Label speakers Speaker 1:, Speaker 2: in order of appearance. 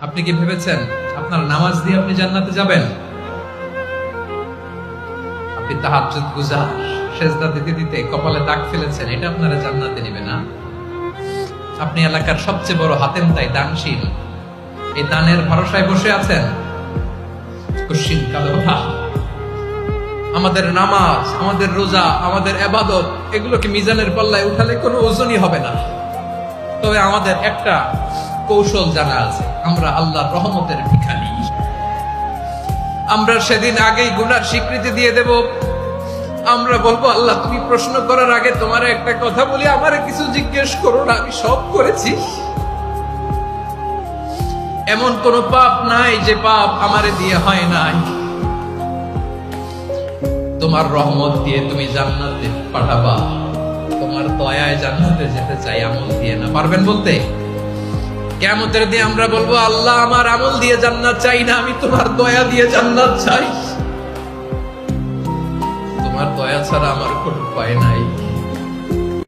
Speaker 1: আপনি কি ভেবেছেন আপনার নামাজ দিয়ে আপনি জান্নাতে যাবেন? আপনি তাহাজ্জুদ গুজার, সেজদা দিতে দিতে কপালে দাগ ফেলেছেন, এটা আপনারা জান্নাতে নেবে না। আপনি এলাকার সবচেয়ে বড় হাতেম তাই দানশীল, এই দানের ভরসায় বসে আছেন। কুশিন কালো ভাব। আমাদের নামাজ, আমাদের রোজা, আমাদের ইবাদত, এগুলোকে মিজানের পাল্লায় উঠালে কোনো ওজনই হবে না। তবে আমাদের একটা কৌশল জানা আছে, আমরা আল্লাহর রহমতের ভিখারি। আমরা সেদিন আগেই গুনার স্বীকৃতি দিয়ে দেব। আমরা বলবো, আল্লাহ তুমি প্রশ্ন করার আগে তোমার একটা কথা বলি, আমারে কিছু জিজ্ঞেস করো না, আমি সব করেছি। এমন কোন পাপ নাই যে পাপ আমারে দিয়ে হয় নাই। তোমার রহমত দিয়ে তুমি জান্নাতে পাঠাবা, তোমার দয়ায় জান্নাতে যেতে চাই, আমল দিয়ে না। পারবেন বলতে? কিয়ামতের দিন আমরা বলবো, আল্লাহ আমার আমল দিয়ে জান্নাত চাই না, আমি তোমার দয়া দিয়ে জান্নাত চাই। তোমার দয়া ছাড়া আমার কোনো উপায় নাই।